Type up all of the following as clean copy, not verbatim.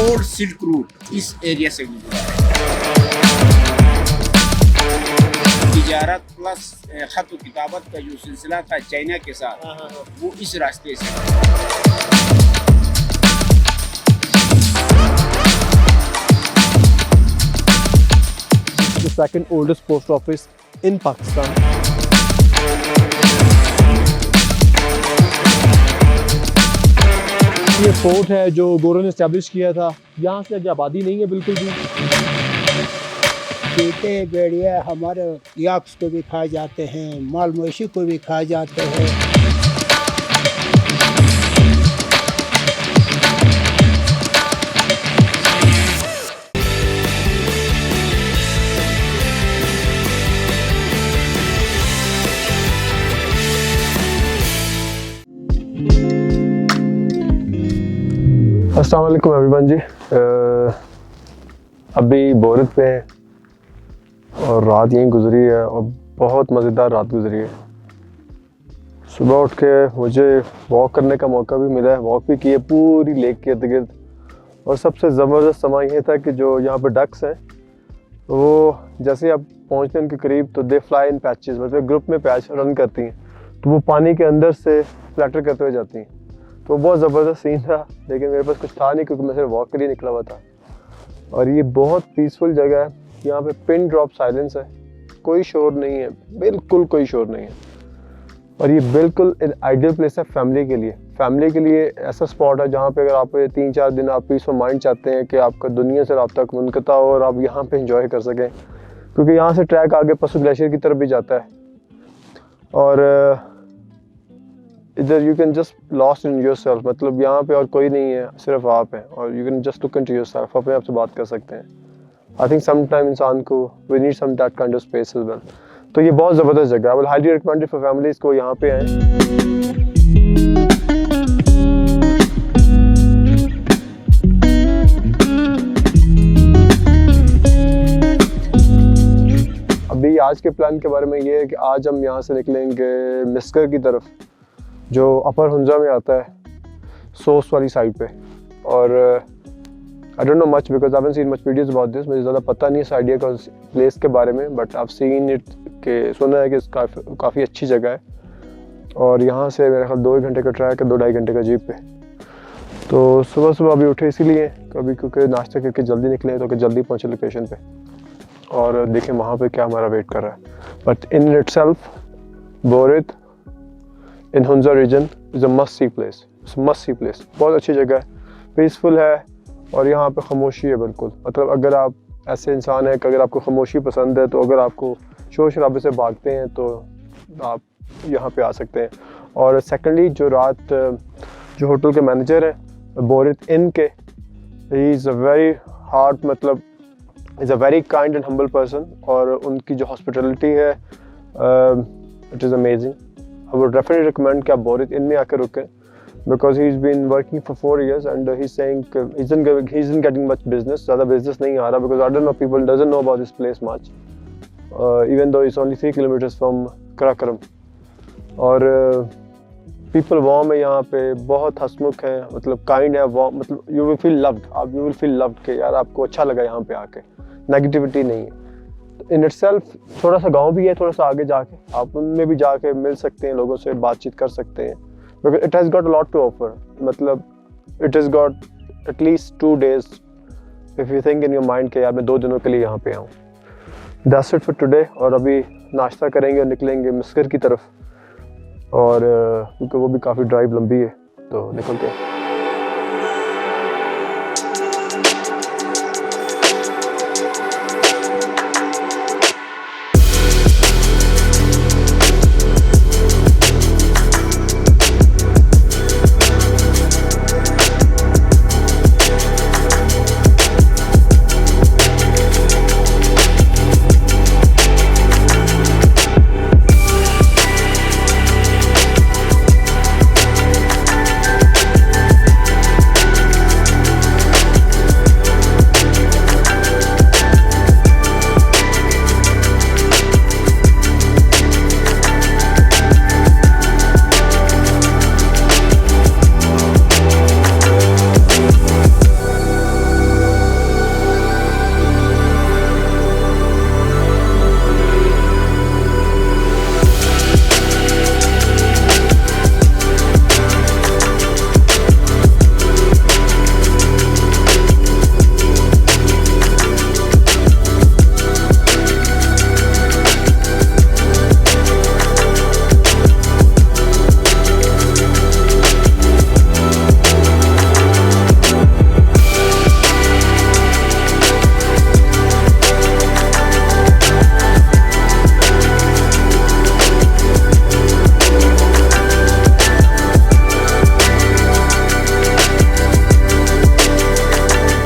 Old silk route इस area से गुजरा है। तिजारत प्लस खत किताबत का जो सिलसिला था चाइना के साथ, वो इस रास्ते से। The second oldest post office in Pakistan. ये फोर्ट है जो गोरों ने एस्टैब्लिश किया था। यहाँ से आबादी नहीं है बिल्कुल भी। चीते भेड़िया हमारे याक्स को भी खाए जाते हैं, माल मवेशी को भी खाए जाते हैं। अस्सलाम वालेकुम एवरीवन जी। अभी बोरत पे हैं और रात यहीं गुजरी है और बहुत मज़ेदार रात गुजरी है। सुबह उठ के मुझे वॉक करने का मौका भी मिला है, वॉक भी की है पूरी लेक के इर्द गिर्द। और सबसे ज़बरदस्त समा ये था कि जो यहाँ पे डक्स हैं वो जैसे आप पहुँचते हैं उनके करीब तो दे फ्लाई इन पैचेस, मतलब ग्रुप में पैच रन करती हैं, तो वो पानी के अंदर से फ्लैटर करते हुए जाती हैं। तो बहुत ज़बरदस्त सीन था, लेकिन मेरे पास कुछ था नहीं क्योंकि मैं सिर्फ वॉक के लिए निकला हुआ था। और ये बहुत पीसफुल जगह है, यहाँ पे पिन ड्रॉप साइलेंस है, कोई शोर नहीं है, बिल्कुल कोई शोर नहीं है। और ये बिल्कुल आइडियल प्लेस है फैमिली के लिए। फैमिली के लिए ऐसा स्पॉट है जहाँ पे अगर आप 3-4 दिन आप पीस ऑफ माइंड चाहते हैं कि आपका दुनिया से रब्ता मुनक़ता हो और आप यहाँ पे इंजॉय कर सकें, क्योंकि यहाँ से ट्रैक आगे पसू ग्लेशियर की तरफ भी जाता है। और इधर you can just lost in your self, मतलब यहाँ पे और कोई नहीं है, सिर्फ आप हैं और you can just look into yourself, अपने आप से बात कर सकते हैं। आई थिंक सम टाइम इंसान को we need some that kind of space as well. तो ये बहुत ज़बरदस्त जगह है, I will highly recommend for families को यहाँ पे आएँ। अभी आज के प्लान के बारे में ये है कि आज हम यहाँ से निकलेंगे मिस्कर की तरफ, जो अपर हुंजा में आता है, सोस वाली साइड पे। और I don't know much because I haven't seen much videos about this, मुझे ज़्यादा पता नहीं है इस आइडिया का प्लेस के बारे में, but I have seen it के सुना है कि काफ़ी अच्छी जगह है। और यहाँ से मेरे ख्याल 2 घंटे का ट्रैक है, 2-2.5 घंटे का जीप पे। तो सुबह सुबह अभी उठे इसीलिए कभी, क्योंकि नाश्ता करके जल्दी निकले तो कि जल्दी पहुँचे लोकेशन पे और देखें वहाँ पे क्या हमारा वेट कर रहा है। But in itself Borith in Hunza region is a must see place, बहुत अच्छी जगह है, पीसफुल है और यहाँ पे खामोशी है बिल्कुल। मतलब अगर आप ऐसे इंसान हैं कि अगर आपको खामोशी पसंद है, तो अगर आपको शोर शराबे से भागते हैं तो आप यहाँ पे आ सकते हैं। और सेकेंडली जो होटल के मैनेजर हैं बोरित इन के, he is a very hard, मतलब is a very kind and humble person, और उनकी जो हॉस्पिटलिटी है it is amazing. I would definitely recommend कि आप बोरित इन में आकर रुकें, because he's been working for 4 years and he's saying he isn't getting much business, ज़्यादा business नहीं आ रहा, because I don't know, people doesn't know about this place much, even though it's only 3 kilometers from Karakoram. और people warm है यहाँ पे, बहुत हंसमुख हैं, मतलब kind है, warm, मतलब you will feel loved कि यार आपको अच्छा लगा यहाँ पे आके, नेगेटिविटी नहीं है। इन इटसेल्फ थोड़ा सा गांव भी है, थोड़ा सा आगे जाके आप उनमें भी जाके मिल सकते हैं, लोगों से बातचीत कर सकते हैं, because it has got a lot to offer. मतलब it has got at least 2 days if you think in your mind के यार मैं 2 दिनों के लिए यहाँ पे आऊँ। That's it for today. और अभी नाश्ता करेंगे और निकलेंगे मिस्कर की तरफ, और क्योंकि वो भी काफ़ी ड्राइव लंबी है तो निकलते हैं।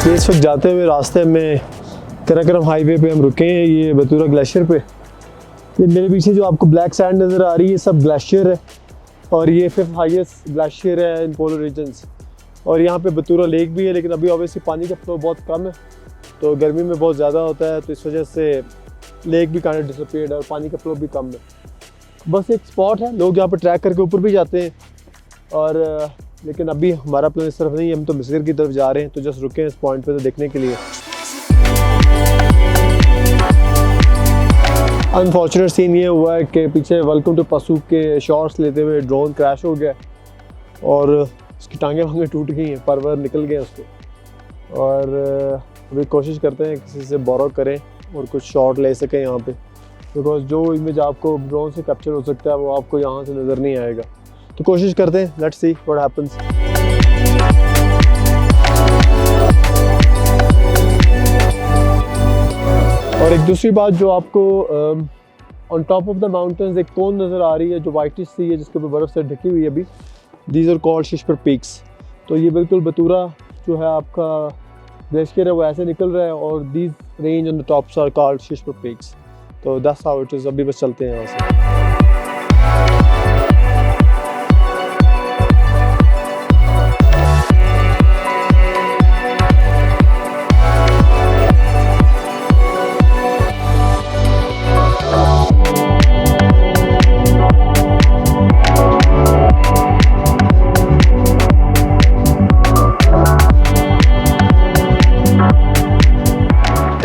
ये इस वक्त जाते हुए रास्ते में कराकरम हाईवे पे हम रुके हैं, ये बतूरा ग्लेशियर पे। ये मेरे पीछे जो आपको ब्लैक सैंड नज़र आ रही है सब ग्लेशियर है और ये 5th हाईएस्ट ग्लेशियर है इन पोलर रीजन्स। और यहाँ पे बतूरा लेक भी है, लेकिन अभी ऑब्वियसली पानी का फ्लो बहुत कम है, तो गर्मी में बहुत ज़्यादा होता है, तो इस वजह से लेक भी काइंड ऑफ डिसअपीयर्ड है और पानी का फ्लो भी कम है। बस एक स्पॉट है, लोग यहाँ पर ट्रैक करके ऊपर भी जाते हैं, और लेकिन अभी हमारा प्लान इस तरफ नहीं है, हम तो मिस्र की तरफ जा रहे हैं, तो जस्ट रुके हैं इस पॉइंट पे तो देखने के लिए। अनफॉर्चुनेट सीन ये हुआ है कि पीछे वेलकम टू पसूक के शॉट्स लेते हुए ड्रोन क्रैश हो गया और उसकी टांगें वांगें टूट गई हैं, पर निकल गए उसके। और अभी कोशिश करते हैं किसी से बोरो करें और कुछ शॉट ले सकें यहाँ पे, बिकॉज जो इमेज आपको ड्रोन से कैप्चर हो सकता है वो आपको यहाँ से नज़र नहीं आएगा। तो कोशिश करते हैं, लेट्स सी व्हाट हैपेंस। और एक दूसरी बात जो आपको on top of the mountains एक कोन नज़र आ रही है जो वाइटिश सी है, जिसके ऊपर बर्फ़ से ढकी हुई है अभी, these are called Shishpar peaks. तो ये बिल्कुल बतूरा जो है आपका ग्लेशियर है वो ऐसे निकल रहा है, और these range on the tops are called Shishpar peaks. तो दैट्स हाउ इट इज़। अभी बस चलते हैं यहाँ से।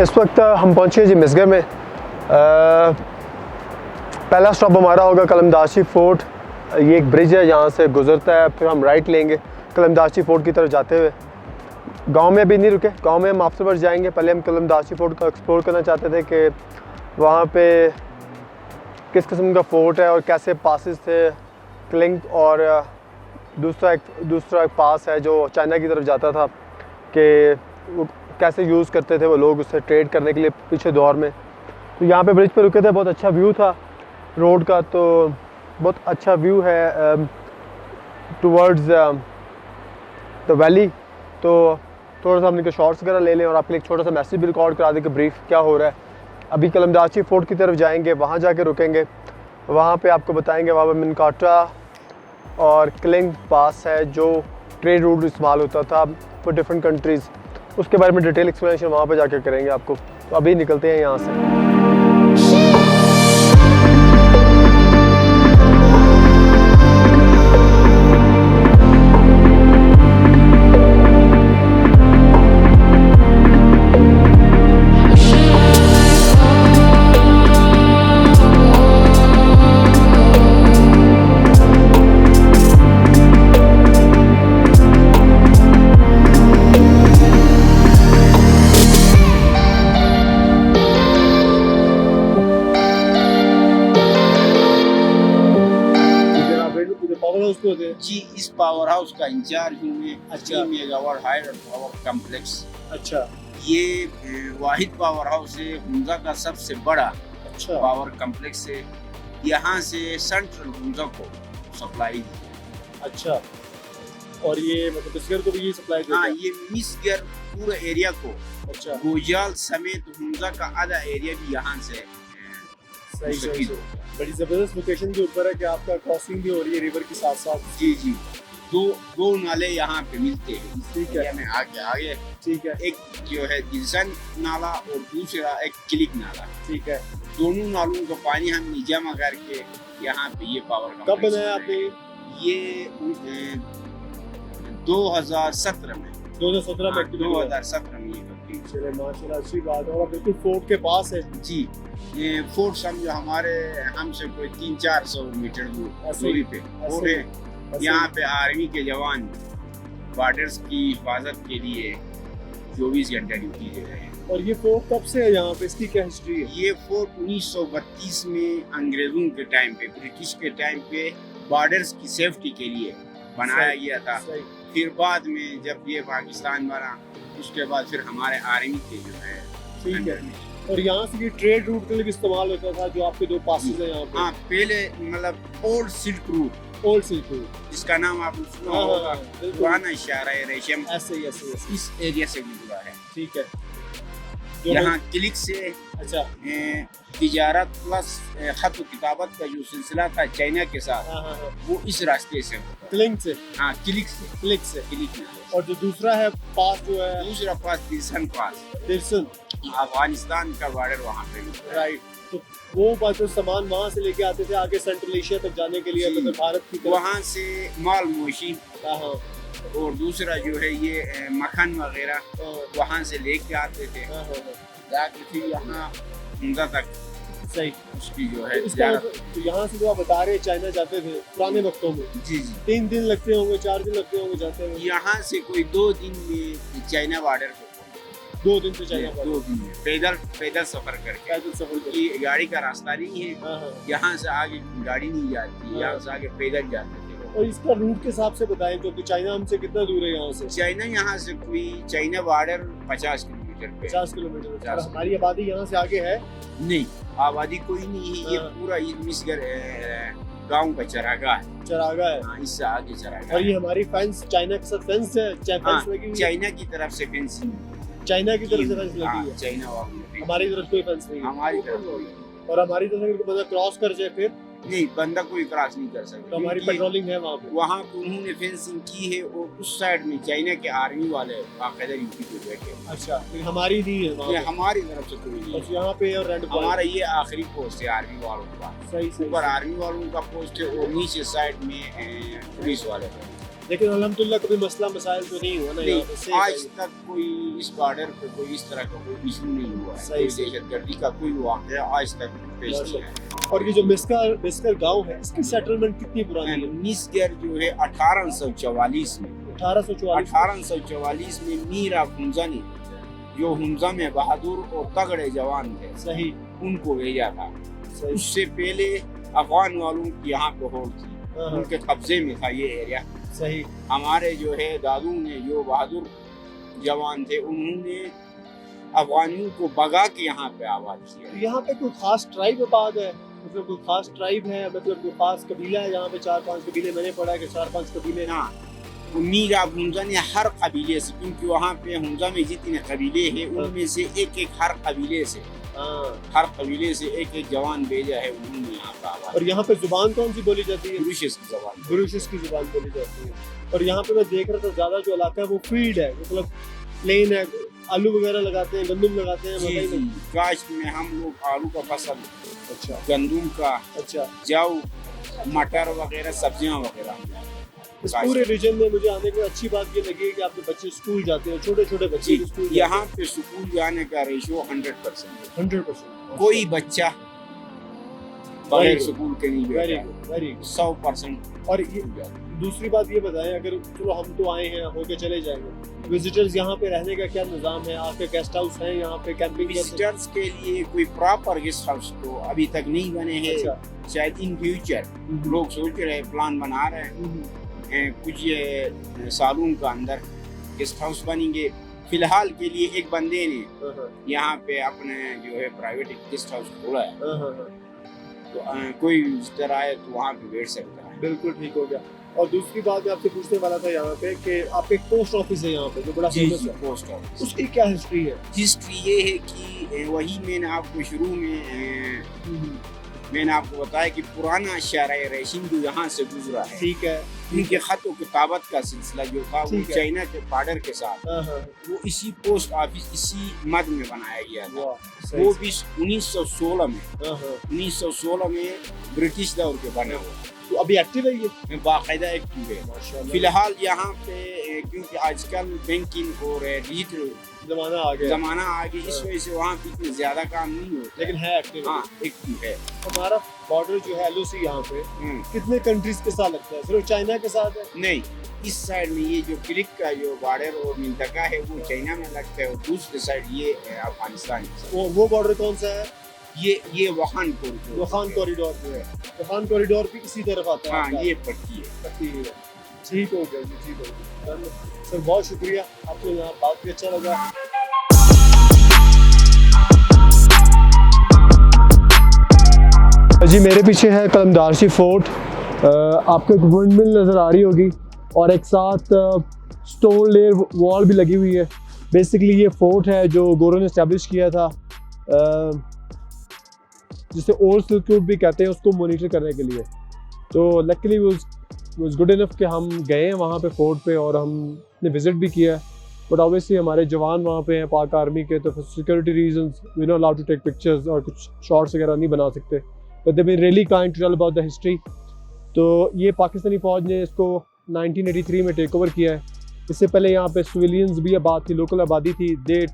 इस वक्त हम पहुँचे जी मिस्र में। पहला स्टॉप हमारा होगा कलमदाशी फोर्ट। ये एक ब्रिज है, यहाँ से गुजरता है, फिर हम राइट लेंगे कलमदाशी फोर्ट की तरफ जाते हुए। गांव में अभी नहीं रुके, गांव में हम आफ्टरवर्ड्स जाएंगे। पहले हम कलमदाशी फोर्ट को एक्सप्लोर करना चाहते थे कि वहाँ पे किस किस्म का फोर्ट है और कैसे पासेस थे क्लिंग, और दूसरा एक पास है जो चाइना की तरफ जाता था कि वो कैसे यूज़ करते थे वो लोग उससे ट्रेड करने के लिए पीछे दौर में। तो यहाँ पे ब्रिज पे रुके थे, बहुत अच्छा व्यू था रोड का, तो बहुत अच्छा व्यू है टुवर्ड्स द वैली। तो थोड़ा सा हमने शॉर्ट्स वगैरह ले लें और आपके लिए एक छोटा सा मैसेज भी रिकॉर्ड करा दें कि ब्रीफ क्या हो रहा है। अभी कलमदाशी फोर्ट की तरफ जाएंगे, वहाँ जाके रुकेंगे, वहाँ पे आपको बताएंगे वहाँ पर मिनकाटा और क्लिंग पास है जो ट्रेड रूट इस्तेमाल होता था फॉर डिफरेंट कंट्रीज़। उसके बारे में डिटेल एक्सप्लेनेशन वहाँ पे जाके करेंगे आपको। तो अभी निकलते हैं यहाँ से। जी, इस पावर हाउस का इंचार्ज हूँ मैं। अच्छा। 3 मेगावाट हाइड्रो पावर कम्प्लेक्स। अच्छा ये वाहिद पावर हाउस है हुंजा का सबसे बड़ा अच्छा पावर कम्प्लेक्स है। यहाँ से सेंट्रल हुंजा को सप्लाई। अच्छा। और ये मतलब मिस्र को भी ये सप्लाई देता हाँ, है? ये मिस्र पूरे एरिया को, अच्छा गोजाल समेत हुंजा का आधा एरिया भी यहाँ से सही मुस्तफीद सही। होता है। बड़ी ज़बरदस्त लोकेशन के ऊपर है कि आपका क्रॉसिंग भी हो रही है रिवर के साथ साथ। जी जी, दो नाले यहाँ पे मिलते हैं। ठीक है। एरिया में आगे ठीक है एक जो है दिलसन नाला और दूसरा एक क्लिक नाला। ठीक है। दोनों नालों का पानी हमने जमा करके यहाँ पे ये पावर कब बनाया आपने? ये 2017 में। 2017 में। 2017 में ये कंप्लीट। चले माशाल्लाह, अच्छी बात है। और बिल्कुल फोर्ट के पास है। जी, ये फोर्ट समझो हमारे हमसे कोई 300-400 मीटर दूरी पे फोर्ट है। यहाँ पे आर्मी के जवान बॉर्डर्स की हिफाजत के लिए 24 घंटे ड्यूटी दे रहे हैं। और ये फोर्ट कब से है यहाँ पे, इसकी क्या हिस्ट्री है? ये फोर्ट 1932 में अंग्रेजों के टाइम पे, ब्रिटिश के टाइम पे बॉर्डर्स की सेफ्टी के लिए बनाया गया था। फिर बाद में जब ये पाकिस्तान बना उसके बाद फिर हमारे आर्मी के जो है। ठीक है। और यहाँ से ये ट्रेड रूट के लिए भी इस्तेमाल होता था जो आपके 2 पासेस हैं यहाँ पे? हाँ, पहले मतलब old silk route old silk route. इसका नाम आपने सुना हाँ, होगा, बिल्कुल। पुराना शारा रेशम ऐसे ही ऐसे ही। इस एरिया से गुजरा है। ठीक है। जो यहाँ क्लिक से अच्छा। तिजारत प्लस खत किताबत का जो सिलसिला था चाइना के साथ, हाँ हाँ हाँ। वो इस रास्ते से होता है। क्लिंग से। हाँ, क्लिक से। क्लिक में। और जो दूसरा है पास जो है दूसरा पास तिरसन पास, तिरसन, अफगानिस्तान का बॉर्डर वहाँ पे मिलता है। राइट। तो वो मतलब सामान वहाँ से लेके आते थे आगे सेंट्रल एशिया तक जाने के लिए, जी। मतलब भारत की तरफ। वहाँ से माल मोशी हाँ हाँ और दूसरा जो है ये मक्खन वगैरह हाँ, वहाँ से लेके आते थे, हाँ, हाँ, हाँ। जाके फिर यहाँ हुंजा तक सही। उसकी जो तो है इसका तिजारत। मतलब तो यहाँ से जो आप बता रहे हैं चाइना जाते थे पुराने वक्तों में, जी जी। 3 दिन लगते होंगे, 4 दिन लगते होंगे जाते हुए। यहाँ से कोई 2 दिन में चाइना बॉर्डर को 2 दिन से चाइना पर 2 दिन में पैदल सफर करके, पैदल सफर करके। ये गाड़ी का रास्ता नहीं है, हाँ हाँ। यहाँ से आगे गाड़ी नहीं जाती, यहाँ से आगे पैदल जाते थे लोग। और इसका रूट के हिसाब से बताएं, क्योंकि चाइना हमसे कितना दूर है यहाँ से? चाइना यहाँ से कोई चाइना बॉर्डर 50 किलोमीटर पे 50 किलोमीटर। और 50 हमारी आबादी यहाँ से आगे है? नहीं, आबादी कोई नहीं है, ये हाँ। पूरा ये मिसगर गांव का चरागाह है। चरागा है। हाँ, इससे आगे चरागाह और है। ये हमारी फेंस चाइना के साथ फेंस है, हाँ, फेंस लगी हुई है? चाइना की तरफ से फेंसिंग, चाइना की तरफ से फेंस लगी हाँ, है, चाइना वालों ने fencing। हमारी तरफ कोई फेंस नहीं है। हमारी तरफ कोई और हमारी तरफ अगर कोई बंदा क्रॉस कर जाए फिर नहीं, बंदा कोई क्रॉस नहीं कर सकता, तो हमारी क्योंकि पेट्रोलिंग है वहाँ पे। वहाँ पे उन्होंने फेंसिंग की है और उस साइड में चाइना के आर्मी वाले बाकायदा यूपी पे बैठे हैं। अच्छा, फिर हमारी नहीं है वहाँ ये पे। हमारी तरफ से कोई नहीं बस है। यहाँ पे और रेड हमारा ये आखिरी पोस्ट है आर्मी वालों का, सही सही। ऊपर आर्मी वालों का पोस्ट है और नीचे साइड में पुलिस वाले हैं। लेकिन अल्हम्दुलिल्लाह कभी मसला मसाइल तो नहीं हुआ ना यहाँ पे? नहीं, safe आज है ये। तक कोई इस बॉर्डर पे कोई इस तरह का कोई इशू नहीं हुआ है, सही, कोई सही। दहशतगर्दी का कोई वाक़या आज तक पेश नहीं आया। और ये जो मिस्कर गांव है, इसकी सेटलमेंट कितनी पुरानी है? मिस्गर जो है 1844 में 1844। में मीर ऑफ हुंजा ने, जो हुंजा में बहादुर और तगड़े जवान थे, सही उनको भेजा था। सही। उससे पहले अफगान वालों की यहाँ पे होड़ थी, हाँ, हाँ, उनके कब्जे में था ये एरिया। सही। हमारे जो है दादू ने, जो बहादुर जवान थे, उन्होंने अफगानियों को भगा के यहाँ पे आबाद तो किया। यहाँ पे कोई खास ट्राइब आबाद है? मतलब कोई खास ट्राइब है, मतलब कोई खास कबीला है यहाँ पे? 4-5 कबीले मैंने पढ़ा है कि 4-5 कबीले। हाँ, मीर ऑफ हुंजा ने हर कबीले से, क्योंकि वहाँ पे हुंजा में जितने कबीले हैं उनमें से एक हर कबीले से, हाँ। हर कबीले से एक जवान भेजा है उन्होंने यहाँ पे आबाद। और यहाँ पे जुबान कौन सी बोली जाती है? ब्रिटिश की जबान। ब्रिटिश की जुबान बोली जाती है। और यहाँ पे मैं देख रहा था ज्यादा जो इलाका है वो फील्ड है, मतलब प्लेन है, आलू वगैरह लगाते हैं, गंदम लगाते हैं, जी मकई जी, में। काश्त में हम लोग आलू का फसल, अच्छा गंदम का, अच्छा। जौ, मटर वगैरह, सब्जियां वगैरह। इस पूरे रीजन में मुझे आने की अच्छी बात ये लगी है कि आपके बच्चे स्कूल जाते हैं, छोटे छोटे बच्चे जी, स्कूल यहाँ पे स्कूल जाने का रेशियो 100% है। 100%। कोई बच्चा बगैर good. स्कूल के नहीं वेरी बैठा, गुड, वेरी गुड। 100%। और ये दूसरी बात ये बताएं, अगर चलो हम तो आए हैं, होके चले जाएंगे, विजिटर्स यहाँ पे रहने का क्या निज़ाम है? आपके गेस्ट हाउस हैं यहाँ पे, कैंपिंग? विजिटर्स के लिए कोई प्रॉपर गेस्ट हाउस तो अभी तक नहीं बने हैं। अच्छा। शायद इन फ्यूचर लोग सोच रहे हैं, प्लान बना रहे हैं, कुछ ये सालों का अंदर गेस्ट हाउस बनेंगे। फिलहाल के लिए एक बंदे ने यहाँ पे अपने जो है प्राइवेट गेस्ट हाउस खोला है, तो कोई विजिटर आए तो वहाँ पे बैठ सकता है। बिल्कुल ठीक हो गया। और दूसरी बात मैं आपसे पूछने वाला था यहाँ पे कि आपके पोस्ट ऑफिस है यहाँ पे जो बड़ा फेमस है, पोस्ट ऑफिस। उसकी क्या हिस्ट्री है? हिस्ट्री ये है कि वही मैंने आपको शुरू में मैंने आपको बताया कि पुराना शारा रेशिम जो यहाँ से गुजरा है, ठीक है। उनके खत और किताबत का सिलसिला जो था वो ठीक है। चाइना के बॉर्डर के साथ, हाँ हाँ, वो इसी पोस्ट ऑफिस इसी मद में बनाया गया था। वाह, सही वो से। भी 1916 में, हाँ हाँ। 1916 में ब्रिटिश दौर के बने हुए, तो अभी एक्टिव है ये? बाकायदा एक्टिव है। माशाल्लाह। फिलहाल यहाँ पे क्योंकि आजकल बैंकिंग और डिजिटल जमाना आ गया, जमाना आ गया, इस वजह से वहाँ पे इतने ज्यादा काम नहीं होता, लेकिन है एक्टिव। हाँ एक्टिव है। हमारा बॉर्डर जो है एलओसी यहाँ पे हम्म, कितने कंट्रीज के साथ लगता है? सिर्फ चाइना के साथ है? नहीं, इस साइड में ये जो क्लिक का जो बॉर्डर और मिंतका है वो चाइना में लगता है, और दूसरे साइड ये अफगानिस्तान के साथ। वो बॉर्डर कौन सा है? ये वहान कॉरिडोर, वुहान कॉरिडोर जो है, वुहान कॉरिडोर भी इसी तरफ आता है? हाँ आपका? ये पट्टी है। पट्टी है। ठीक हो गया जी, ठीक हो गया। डन। सर बहुत शुक्रिया, आपको यहाँ बात भी अच्छा लगा। जी मेरे पीछे है कलमदारशी फोर्ट, आपको एक विंड मिल नज़र आ रही होगी और एक साथ स्टोन लेयर वॉल भी लगी हुई है। बेसिकली ये फोर्ट है जो गोरों ने इस्टेब्लिश किया था, जिसे ओल्ड सिल्क रूट भी कहते हैं, उसको मॉनिटर करने के लिए। तो लकीली वाज गुड इनफ कि हम गए हैं वहाँ पे फोर्ट पे और हमने विज़िट भी किया। बट ऑब्वियसली हमारे जवान वहाँ पे हैं पाक आर्मी के, तो for security reasons we not allowed to take pictures और कुछ शॉट्स वगैरह नहीं बना सकते। But they been really kind to tell about the history. तो ये पाकिस्तानी फ़ौज ने इसको 1983 में टेक ओवर किया है। इससे पहले यहाँ पे सिविलियंस भी आबाद थी, लोकल आबादी थी। दे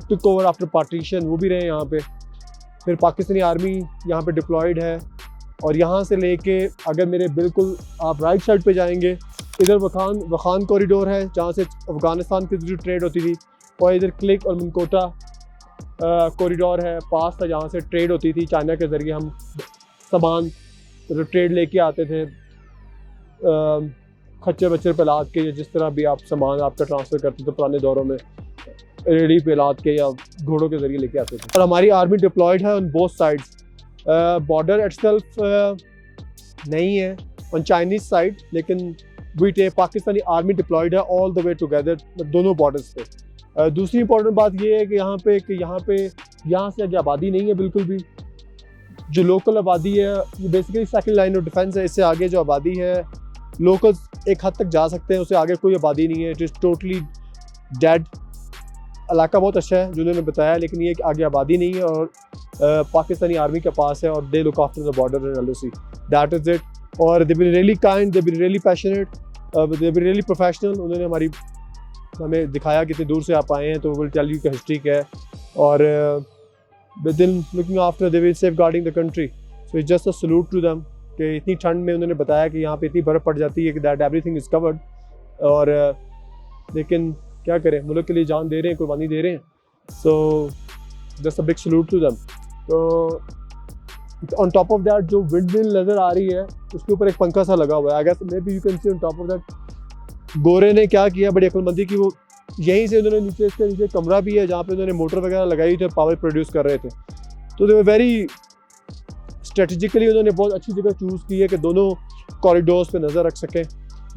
टुक ओवर आफ्टर पार्टीशन, वो भी रहे यहाँ पे। फिर पाकिस्तानी आर्मी यहाँ पे डिप्लॉयड है और यहाँ से लेके अगर मेरे बिल्कुल आप राइट साइड पे जाएंगे, इधर वखान कॉरिडोर है जहाँ से अफ़गानिस्तान की जो ट्रेड होती थी, और इधर क्लिक और मनकोटा कॉरिडोर है, पास था जहाँ से ट्रेड होती थी। चाइना के ज़रिए हम सामान तो ट्रेड लेके आते थे, खच्चर बच्चर पे लाद के, जिस तरह भी आप सामान आपका ट्रांसफ़र करते थे पुराने दौरों में, रेडी पे लाद के या घोड़ों के ज़रिए लेके आते थे। और हमारी आर्मी डिप्लॉयड है on both sides. Border itself नहीं है ऑन चाइनीज़ साइड, लेकिन पाकिस्तानी आर्मी डिप्लॉयड है ऑल द वे टुगेदर दोनों बॉर्डर्स पे। दूसरी इंपॉर्टेंट बात ये है कि यहाँ से आगे आबादी नहीं है बिल्कुल भी। जो लोकल आबादी है ये basically second line of defence है। इससे आगे जो आबादी है लोकल्स एक हद तक जा सकते हैं, उससे आगे कोई आबादी नहीं है। It is totally dead. इलाका बहुत अच्छा है जो उन्होंने बताया, लेकिन ये आगे आबादी नहीं है और पाकिस्तानी आर्मी के पास है और they look after the border and LOC, that is it. और they been really kind, they been really passionate, they been really professional. उन्होंने हमें दिखाया कितनी दूर से आप आए हैं, तो विल टेल यू का हिस्ट्री क्या है। और within looking after they will safeguarding the country, so it's just a salute to them कि इतनी ठंड में उन्होंने बताया कि यहाँ पे इतनी बर्फ़ पड़ जाती है कि दैट एवरीथिंग इज़ कवर्ड। और लेकिन क्या करें, मुल्क के लिए जान दे रहे हैं, कुर्बानी दे रहे हैं। So just a big salute to them. तो ऑन टॉप ऑफ दैट जो विंड मिल नज़र आ रही है उसके ऊपर एक पंखा सा लगा हुआ है। I guess maybe you can see on top of that गोरे ने क्या किया बड़ी अक्लमंदी की, वो यहीं से उन्होंने नीचे, इसके नीचे कमरा भी है जहाँ पे उन्होंने मोटर वगैरह लगाई थी, पावर प्रोड्यूस कर रहे थे। तो दे वर वेरी स्ट्रेटजिकली उन्होंने बहुत अच्छी जगह चूज़ की है कि दोनों कॉरिडोर्स पे नज़र रख सकें।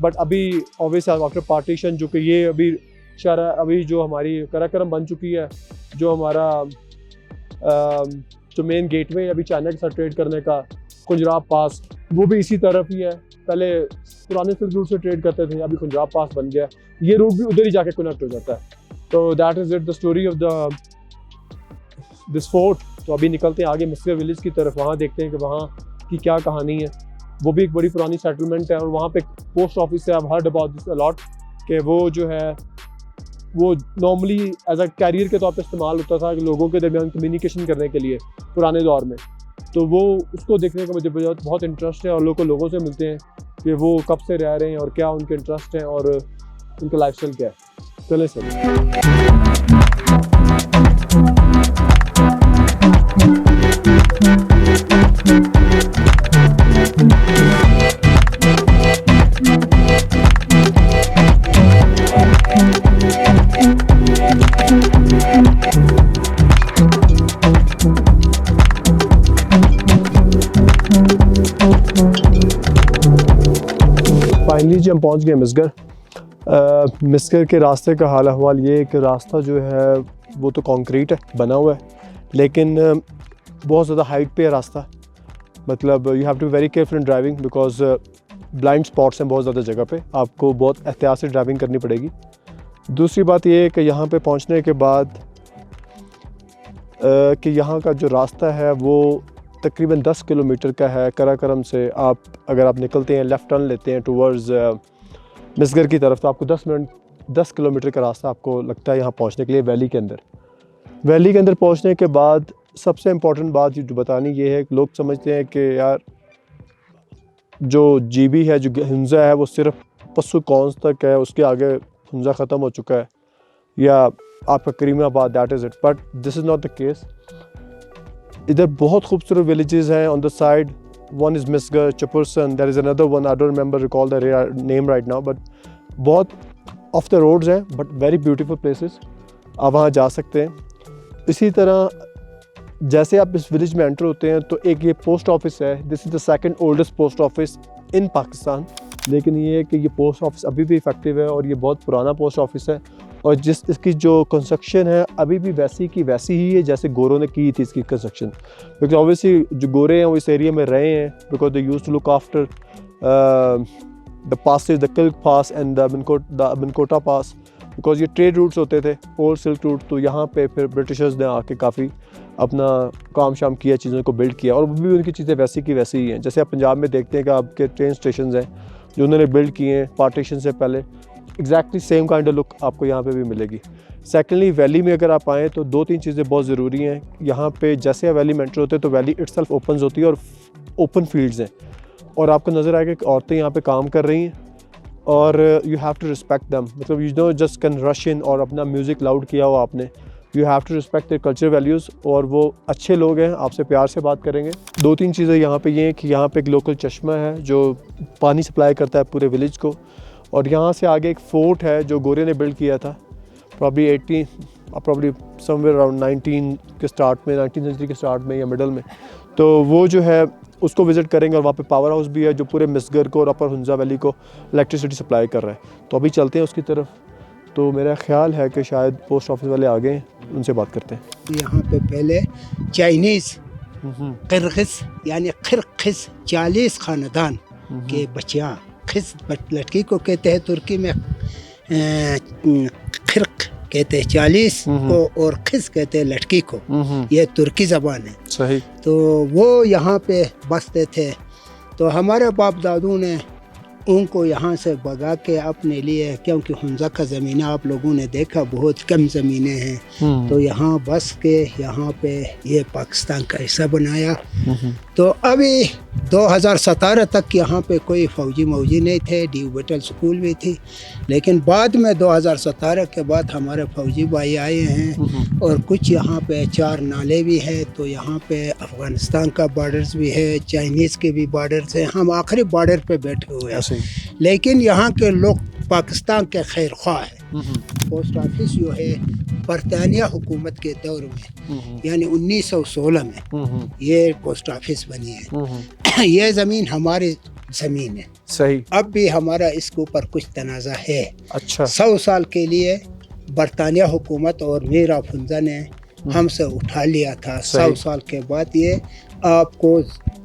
बट अभी ऑब्वियसली आफ्टर पार्टीशन, जो कि ये अभी जो हमारी कराकरम बन चुकी है, जो हमारा जो मेन गेटवे है अभी चाइना के साथ ट्रेड करने का, खुंजराब पास, वो भी इसी तरफ ही है। पहले पुराने सिल्क रूट से ट्रेड करते थे, अभी खुंजराब पास बन गया। ये रूट भी उधर ही जाके कनेक्ट हो जाता है। तो that is it the story of this fort. तो अभी निकलते हैं आगे मिस्कर विलेज की तरफ, वहाँ देखते हैं कि वहाँ की क्या कहानी है। वो भी एक बड़ी पुरानी सेटलमेंट है और वहाँ पे पोस्ट ऑफिस है। I have heard about this a lot कि वो जो है वो नॉर्मली एज अ कैरियर के तौर पे इस्तेमाल होता था कि लोगों के दरमियान कम्युनिकेशन करने के लिए पुराने दौर में। तो वो उसको देखने का मुझे बहुत इंटरेस्ट है और लोगों से मिलते हैं कि वो कब से रह रहे हैं और क्या उनके इंटरेस्ट हैं और उनका लाइफस्टाइल क्या है। चलें सर। फाइनली जी हम पहुंच गए मिस्कर। मिस्कर के रास्ते का हाल अहवाल ये है कि रास्ता जो है वो तो कंक्रीट है, बना हुआ है, लेकिन बहुत ज़्यादा हाइट पे है रास्ता। मतलब you have to very careful in driving because blind spots हैं बहुत ज़्यादा जगह पे, आपको बहुत एहतियात से ड्राइविंग करनी पड़ेगी। दूसरी बात ये है कि यहाँ पे पहुँचने के बाद कि यहाँ का जो रास्ता है वो तकरीबन 10 किलोमीटर का है। कराकरम से अगर आप निकलते हैं, लेफ़्ट टर्न लेते हैं टूवर्ड्स मिस्गर की तरफ, तो आपको 10 किलोमीटर का रास्ता आपको लगता है यहाँ पहुँचने के लिए वैली के अंदर। वैली के अंदर पहुँचने के बाद सबसे इम्पॉर्टेंट बात जो बतानी ये है कि लोग समझते हैं कि यार जो GB है, जो हिंजा है, वो सिर्फ पस्सू कौंस तक है, उसके आगे हिंजा ख़त्म हो चुका है, या आपका Karimabad, that is it. But this is not the case. इधर बहुत खूबसूरत विलेजेस हैं on the side. One is Misgar, Chapursan, there is another one, I don't remember recall the name right now, but बहुत ऑफ द रोड्स हैं but very beautiful places, आप वहाँ जा सकते हैं। इसी तरह जैसे आप इस विलेज में एंटर होते हैं तो एक ये पोस्ट ऑफिस है, this is the second oldest post office in Pakistan, लेकिन ये है कि ये पोस्ट ऑफिस अभी भी इफ़ेक्टिव है और ये बहुत पुराना पोस्ट ऑफिस है और जिस इसकी जो कंस्ट्रक्शन है अभी भी वैसी की वैसी ही है जैसे गोरों ने की थी इसकी कंस्ट्रक्शन। बिकॉज ऑब्वियसली जो गोरे हैं वो इस एरिया में रहे हैं, because they used to look after the passes, the Kilik pass and the Bankota pass, because ये ट्रेड रूट्स होते थे, ओल्ड सिल्क रूट। तो यहाँ पे फिर ब्रिटिशर्स ने आके काफ़ी अपना काम शाम किया, चीज़ों को बिल्ड किया और वो भी उनकी चीज़ें वैसी की वैसी ही हैं। जैसे आप पंजाब में देखते हैं कि आपके ट्रेन स्टेशन हैं जो उन्होंने बिल्ड किए हैं पार्टीशन से पहले, exactly same kind of look आपको यहाँ पे भी मिलेगी। सेकेंडली, वैली में अगर आप आएँ तो 2-3 चीज़ें बहुत ज़रूरी हैं यहाँ पे। जैसे आप वैली में एंटर होते हैं तो वैली इटसेल्फ ओपन होती है और ओपन फील्ड्स हैं और आपको नज़र आएगा कि औरतें यहाँ पे काम कर रही हैं और you have to respect them. मतलब you know just can rush in और अपना म्यूज़िक लाउड किया हो आपने, you have to respect their culture values और वो अच्छे लोग हैं, आपसे प्यार से बात करेंगे। 2-3 चीज़ें यहाँ पे ये हैं कि यहाँ पे एक लोकल चश्मा है जो पानी सप्लाई करता है पूरे विलेज को और यहाँ से आगे एक फोर्ट है जो गोरे ने बिल्ड किया था प्रॉब्ली समवेयर अराउंड 19 सेंचुरी के स्टार्ट में या मिडल में। तो वो जो है उसको विज़िट करेंगे और वहाँ पे पावर हाउस भी है जो पूरे मिसगर को और अपर हुंजा वैली को इलेक्ट्रिसिटी सप्लाई कर रहा है। तो अभी चलते हैं उसकी तरफ। तो मेरा ख्याल है कि शायद पोस्ट ऑफिस वाले आ गए हैं, उनसे बात करते हैं। यहाँ पे पहले चाइनीज़ किर्गिज़ यानी किर्गिज़ 40 ख़ानदान के बच्चियाँ, खिस लड़की को कहते हैं तुर्की में खिर्क कहते हैं 40 को और खिस कहते हैं लड़की को, ये तुर्की ज़बान है। सही। तो वो यहाँ पे बसते थे। तो हमारे बाप दादू ने उनको यहाँ से भगा के अपने लिए, क्योंकि हुंजा का ज़मीन आप लोगों ने देखा बहुत कम ज़मीनें हैं, तो यहाँ बस के यहाँ पे ये पाकिस्तान का हिस्सा बनाया। तो अभी 2017 तक यहाँ पे कोई फ़ौजी मौजी नहीं थे, ड्यू बैटल स्कूल भी थी, लेकिन बाद में 2017 के बाद हमारे फ़ौजी भाई आए हैं और कुछ यहाँ पे 4 नाले भी हैं। तो यहाँ पे अफ़गानिस्तान का बॉर्डर्स भी है, चाइनीज़ के भी बॉर्डर्स हैं, हम आखिरी बॉर्डर पे बैठे हुए हैं। लेकिन यहाँ के लोग पाकिस्तान के खैर ख्वाह हैं। पोस्ट ऑफिस जो है बरतानिया हुकूमत के दौर में यानी 1916 में ये पोस्ट ऑफिस बनी है। ये ज़मीन हमारी ज़मीन है। सही। अब भी हमारा इसके ऊपर कुछ तनाज़ा है। अच्छा। 100 साल के लिए बरतानिया हुकूमत और मीर ऑफ हुंजा ने हमसे उठा लिया था। 100 साल के बाद ये आपको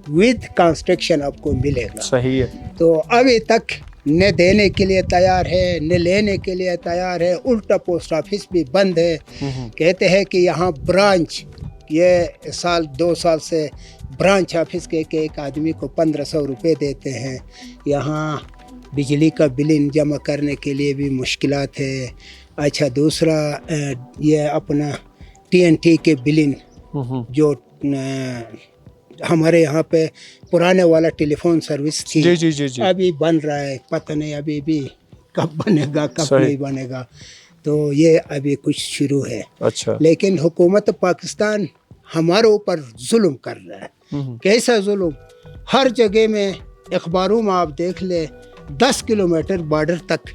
विद कंस्ट्रक्शन आपको मिलेगा। सही है। तो अभी तक न देने के लिए तैयार है न लेने के लिए तैयार है। उल्टा पोस्ट ऑफिस भी बंद है। कहते हैं कि यहाँ ब्रांच, ये साल 2 साल से ब्रांच ऑफिस के एक आदमी को 1500 रुपये देते हैं। यहाँ बिजली का बिल जमा करने के लिए भी मुश्किलात है। अच्छा, दूसरा ये अपना TNT के बिल जो हमारे यहाँ पे पुराने वाला टेलीफोन सर्विस थी, जी। अभी बन रहा है, पता नहीं अभी भी कब बनेगा कब नहीं बनेगा। तो ये अभी कुछ शुरू है। अच्छा। लेकिन हुकूमत पाकिस्तान हमारे ऊपर जुल्म कर रहा है। कैसा जुल्म? हर जगह में अखबारों में आप देख ले 10 किलोमीटर बॉर्डर तक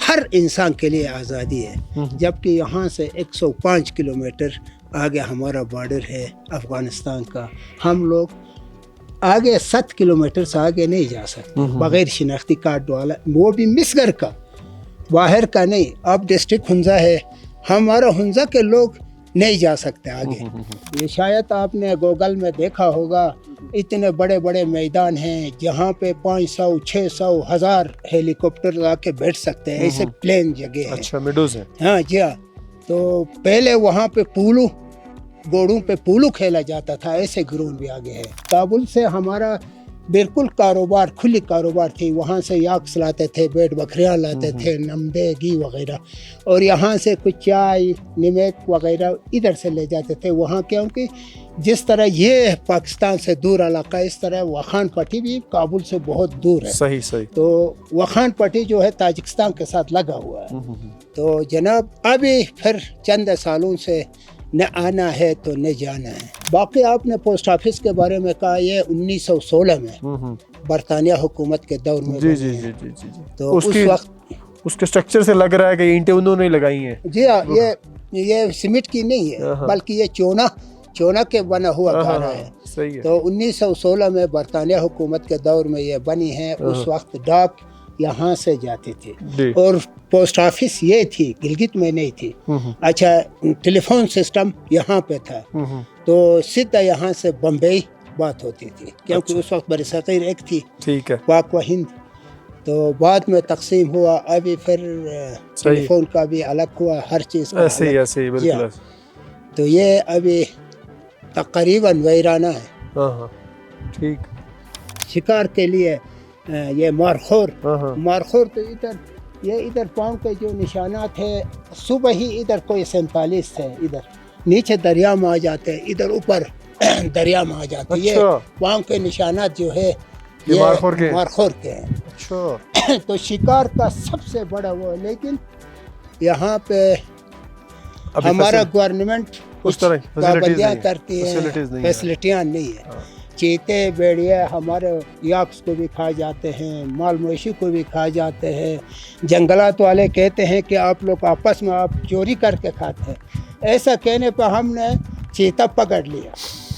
हर इंसान के लिए आज़ादी है, जबकि यहाँ से 105 किलोमीटर आगे हमारा बॉर्डर है अफ़गानिस्तान का। हम लोग आगे 7 किलोमीटर से आगे नहीं जा सकते बग़ैर शिनाख्ती कार्ड वाला, वो भी मिसगर का, बाहर का नहीं। अब डिस्ट्रिक्ट हुंजा है, हमारा हुंजा के लोग नहीं जा सकते आगे। ये शायद आपने गूगल में देखा होगा, इतने बड़े बड़े मैदान हैं जहाँ पे 500, 600, 1000 हेलीकॉप्टर आके बैठ सकते हैं, ऐसे प्लेन जगह है। अच्छा, मेडोज है। हाँ जी हाँ। तो पहले वहाँ पे पूलू, गोड़ों पे पूलू खेला जाता था, ऐसे ग्राउंड भी आगे है। काबुल से हमारा बिल्कुल कारोबार, खुली कारोबार थी। वहाँ से याक्स लाते थे, भेड़ बकरियाँ लाते थे, नमदे घी वगैरह, और यहाँ से कुछ चाय नमक वगैरह इधर से ले जाते थे वहाँ। क्योंकि जिस तरह ये पाकिस्तान से दूर इलाका, इस तरह वखान पट्टी भी काबुल से बहुत दूर है। सही सही। तो वखान पट्टी जो है ताजिकिस्तान के साथ लगा हुआ है। तो जनाब अभी फिर चंद सालों से न आना है तो न जाना है। बाकी आपने पोस्ट ऑफिस के बारे में कहा, ये 1916 में बरतानिया हुकूमत के दौर में। जी। तो उस वक्त उसके स्ट्रक्चर से लग रहा है कि ईंटें उन्होंने लगाई हैं। जी हाँ, ये सीमेंट की नहीं है, बल्कि ये चोना के बना हुआ घर है। सही है। तो 1916 में बरतानिया हुकूमत के दौर में ये बनी है। उस वक्त डाक यहाँ से जाते थे जी। और पोस्ट ऑफिस ये थी, गिलगित में नहीं थी। अच्छा, टेलीफोन सिस्टम यहाँ पे था, तो सीधा यहाँ से बम्बई बात होती थी, क्योंकि उस वक्त बरसग़ीर एक थी, ठीक है, पाक व हिंद। तो बाद में तकसीम हुआ, अभी फिर टेलीफोन का भी अलग हुआ, हर चीज़ का ऐसे ही ऐसे ही बिल्कुल। तो ये अभी तकरीबन वीराना है। हाँ, ठीक। शिकार के लिए ये मारखोर तो इधर, ये इधर पाँव के जो निशानात है, सुबह ही इधर कोई 47 थे, इधर नीचे दरिया में आ जाते, इधर ऊपर दरिया में आ जाते। अच्छा। ये पाँव के निशानात जो है ये मारखोर के हैं। अच्छा। तो शिकार का सबसे बड़ा वो है, लेकिन यहाँ पे हमारा गवर्नमेंट उस तरह पाबंदियाँ करती है, फैसिलिटियाँ नहीं है। चीते भेड़िया हमारे याक्स को भी खा जाते हैं, माल मवेशी को भी खा जाते हैं। जंगलात वाले कहते हैं कि आप लोग आपस में आप चोरी करके खाते हैं। ऐसा कहने पर हमने चीता पकड़ लिया,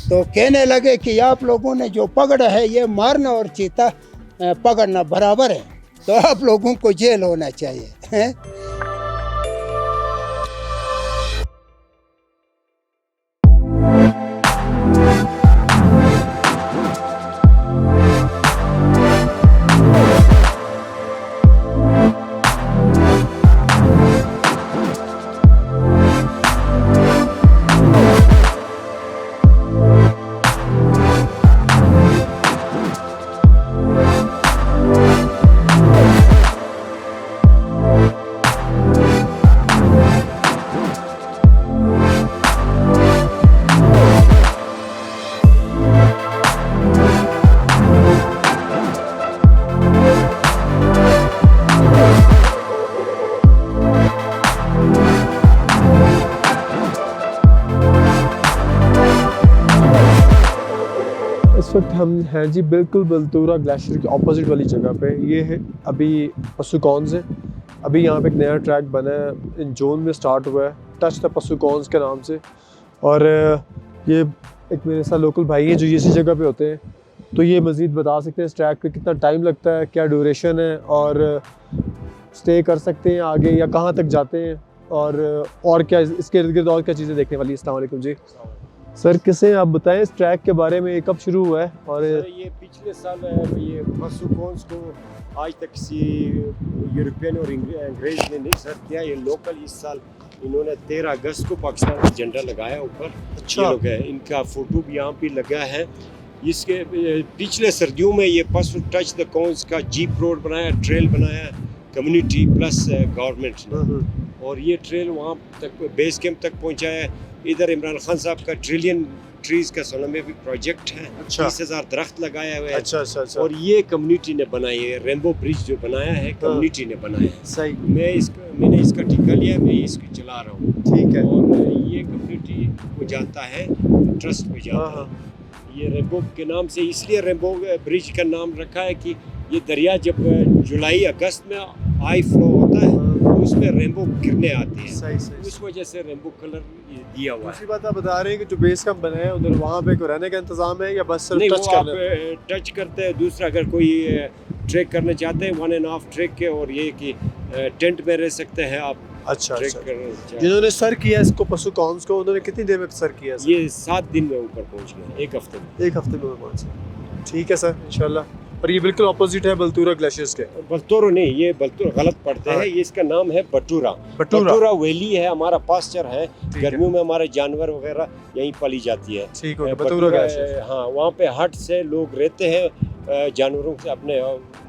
तो कहने लगे कि आप लोगों ने जो पकड़ा है ये मारना और चीता पकड़ना बराबर है, तो आप लोगों को जेल होना चाहिए है? इस वक्त हम हैं जी बिल्कुल बलतूरा ग्लेशियर की ऑपोजिट वाली जगह पे। ये है अभी पसुकॉन्स है। अभी यहाँ पे एक नया ट्रैक बना है, इन जून में स्टार्ट हुआ है, टच द पसुकॉन्स के नाम से। और ये एक मेरे साथ लोकल भाई हैं जो इसी जगह पे होते हैं, तो ये मज़ीद बता सकते हैं इस ट्रैक पे कितना टाइम लगता है, क्या ड्यूरेशन है, और स्टे कर सकते हैं आगे या कहाँ तक जाते हैं, और क्या इसके इर्द गिर्द और क्या चीज़ें देखने वाली। अस्सलाम वालेकुम जी सर, किसे आप बताएं इस ट्रैक के बारे में, कब शुरू हुआ है? और ये पिछले साल ये पसुकॉन्स को आज तक किसी यूरोपियन और अंग्रेज ने नहीं सर्व किया। ये लोकल इस साल इन्होंने 13 अगस्त को पाकिस्तान का झंडा लगाया ऊपर। अच्छा। ये लोग है, इनका फोटो भी यहाँ पे लगा है। इसके पिछले सर्दियों में ये पसु टच द कॉन्स का जीप रोड बनाया, ट्रेल बनाया कम्युनिटी प्लस गवर्नमेंट ने, और ये ट्रेल वहाँ तक बेस कैंप तक पहुँचाया है। इधर इमरान खान साहब का ट्रिलियन ट्रीज का सोलह में भी प्रोजेक्ट है। 30,000 दरख्त लगाए हुए हैं। अच्छा। और ये कम्युनिटी ने बनाई है, रेनबो ब्रिज जो बनाया है कम्युनिटी ने बनाया है। सही। मैंने इसका ठेका लिया, मैं इसको चला रहा हूँ। ठीक है। और ये कम्युनिटी को जाता है, ट्रस्ट को जाता है। ये रेनबो के नाम से इसलिए रेनबो ब्रिज का नाम रखा है कि ये दरिया जब जुलाई अगस्त में आई फ्लो होता है तो उसमें रेनबो गिरने आते हैं। सही। उस वजह से रेनबो कलर दिया हुआ है। दूसरी बात आप बता रहे हैं कि जो बेस कैंप बना है उधर वहाँ पे कोई रहने का इंतजाम है या बस सिर्फ नहीं, टच वो करना है? आप टच करते हैं। दूसरा अगर कोई ट्रैक करना चाहते हैं 1.5 ट्रैक के, और ये कि टेंट में रह सकते हैं आप। अच्छा। ट्रैक करना चाहते जिन्होंने सर किया इसको पसुकॉन्स को, उन्होंने कितनी देर में सर किया हैं। ये 7 दिन में ऊपर पहुँचना है, 1 हफ्ते में। 1 हफ्ते में पहुँचे। ठीक है सर, इंशाल्लाह। और ये बिल्कुल ऑपोजिट है बलतूरा ग्लेशियर्स के। बलतोरो नहीं, ये बलतूरा गलत पढ़ते हैं। ये इसका नाम है बटूरा वैली है, हमारा पास्चर है। गर्मियों में हमारे जानवर वगैरह यहीं पाली जाती है। ठीक है, बटूरा ग्लेशियर। हाँ, वहाँ पे हट से लोग रहते हैं जानवरों से, अपने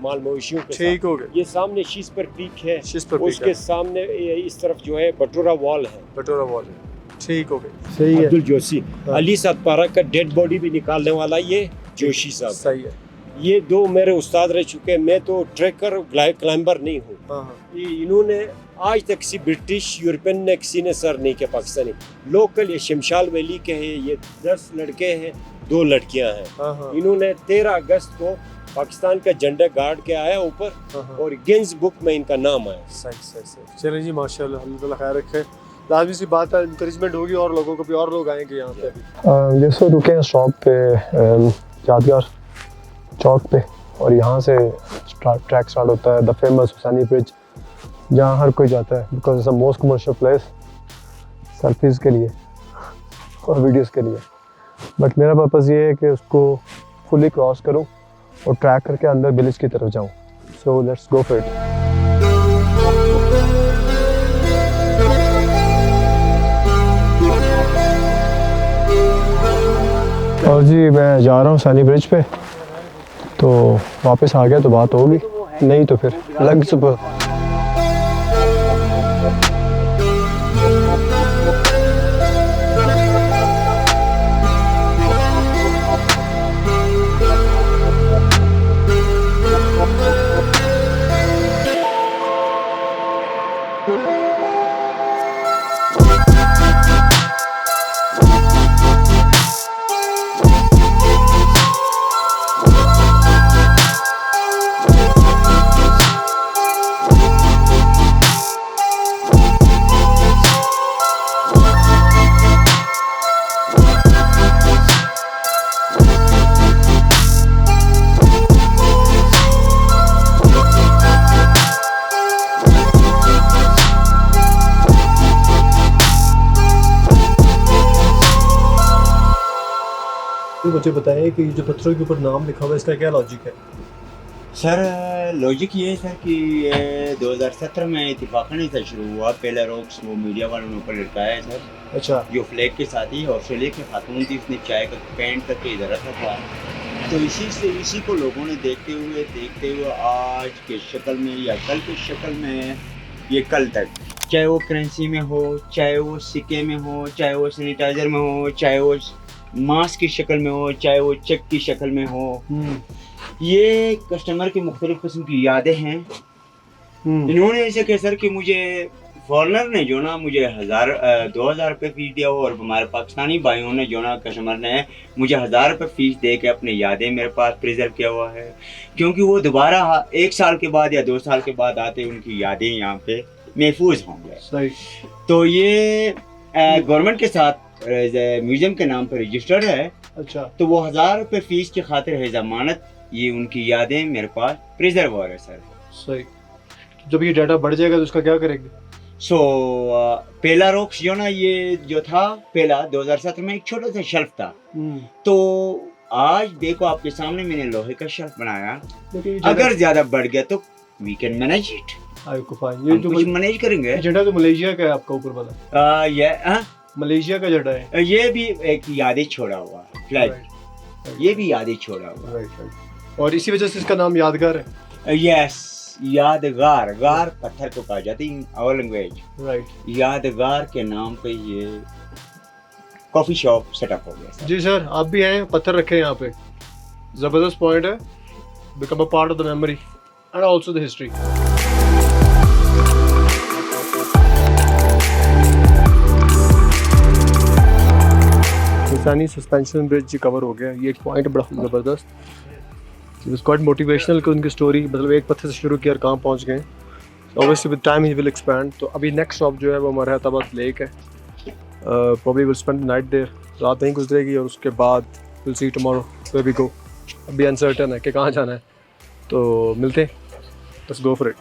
माल मवेशियों के साथ। ठीक हो गया। ये सामने शीस्पर पीक है, उसके उसके सामने इस तरफ जो है बटूरा वॉल है। बटूरा वॉल है। ठीक हो गया। सही है। अब्दुल जोशी, अली सतपारा का डेड बॉडी भी निकालने वाला ये जोशी साहब। सही है। ये 2 मेरे उस्ताद रह चुके हैं। मैं तो ट्रैकर क्लाइंबर नहीं हूँ। इन्होंने आज तक किसी ब्रिटिश यूरोपियन ने किसी ने सर नहीं किया पाकिस्तानी। लोकल ये शमशाल वैली के हैं, ये 10 लड़के हैं, 2 लड़कियां हैं। इन्होंने 13 अगस्त को पाकिस्तान का झंडा गाड़ के आया ऊपर, और गिन्स बुक में इनका नाम आया। सही। चलें जी, माशाल्लाह, अल्लाह ताला खैर रखे। लाजमी सी बात है, इंकरेजमेंट होगी और लोगों को भी, और लोग आएंगे यहाँ पे अभी। जैसे रुके हैं स्टॉप पे यादगार चौक पे, और यहाँ से ट्रैक स्टार्ट होता है द फेमस हुसैनी ब्रिज, जहाँ हर कोई जाता है because it's a most commercial place selfies के लिए और वीडियोस के लिए। बट मेरा पर्पज़ ये है कि उसको फुली क्रॉस करूँ और ट्रैक करके अंदर विलेज की तरफ जाऊँ। So let's go for it. और जी मैं जा रहा हूँ हुसैनी ब्रिज पे, तो वापस आ गया तो बात होगी, नहीं तो फिर लग सुबह। मुझे बताएं कि जो पत्थरों के ऊपर नाम लिखा हुआ है, इसका क्या लॉजिक है? सर लॉजिक ये है सर कि 2017 में इत्तेफाकन ऐसा शुरू हुआ, पहला रॉक्स वो मीडिया वालों ने ऊपर लटकाया है सर। अच्छा। जो फ्लैग के साथ ही ऑस्ट्रेलिया की खातून थी, उसने चाय का पेंट करके इधर रखा था, तो इसी को लोगों ने देखते हुए आज के शक्ल में या कल के शक्ल में, ये कल तक, चाहे वो करेंसी में हो, चाहे वो सिक्के में हो, चाहे वो सैनिटाइजर में हो, चाहे वो मास्क की शक्ल में हो, चाहे वो चेक की शक्ल में हो, ये कस्टमर की मुख्तलिफ किस्म की यादें हैं। इन्होंने ऐसे कहा सर कि मुझे फॉरनर ने जो ना मुझे 2000 रुपये फीस दिया हो, और हमारे पाकिस्तानी भाइयों ने जो ना कस्टमर ने मुझे 1000 रुपये फीस दे के अपनी यादें मेरे पास प्रिजर्व किया हुआ है, क्योंकि वो दोबारा 1 साल के बाद या 2 साल के बाद आते उनकी यादें यहाँ पे महफूज होंगे। तो ये गवर्नमेंट के साथ म्यूजियम के नाम पर रजिस्टर्ड है। अच्छा। तो वो 1000 रुपये फीस की खातिर है जमानत, ये उनकी यादें मेरे पास प्रिजर्व हो रहे सर। सही। जब ये डाटा बढ़ जाएगा तो उसका क्या करेंगे? पहला रॉक्स जो ना, ये जो था पहला 2017 में एक छोटा सा शेल्फ था, तो आज देखो आपके सामने मैंने लोहे का शेल्फ बनाया। अगर ज्यादा बढ़ गया तो वी कैन मैनेज इट, ये जो कुछ मैनेज करेंगे। झंडा तो मलेशिया का है आपका ऊपर वाला? ये मलेशिया का झंडा है। ये भी एक यादें छोड़ा हुआ फ्लैग, ये भी यादें छोड़ा हुआ। और इसी वजह से इसका नाम यादगार है। यस, यादगार, गार पत्थर को कहा जाता है इन आवर लैंग्वेज। राइट। यादगार के नाम पे ये कॉफी शॉप सेटअप हो गया। जी सर, आप भी आए, पत्थर रखे हैं यहाँ पे, जबरदस्त पॉइंट है। Become a part of the memory and also the history. Hussaini suspension bridge cover हो गया। ये एक पॉइंट बड़ा ज़बरदस्त, इट वाज क्वाइट मोटिवेशनल कि उनकी स्टोरी, मतलब एक पत्थर से शुरू किया और कहाँ पहुँच गए। ऑब्वियसली विद टाइम ही विल एक्सपैंड। तो अभी नेक्स्ट स्टॉप जो है वो मरहताबाद लेक है। Probably will spend the night there, रात नहीं गुजरेगी, और उसके बाद will see tomorrow where we go. अभी अनसर्टेन है कि कहाँ जाना है, तो मिलते हैं। Let's go for it.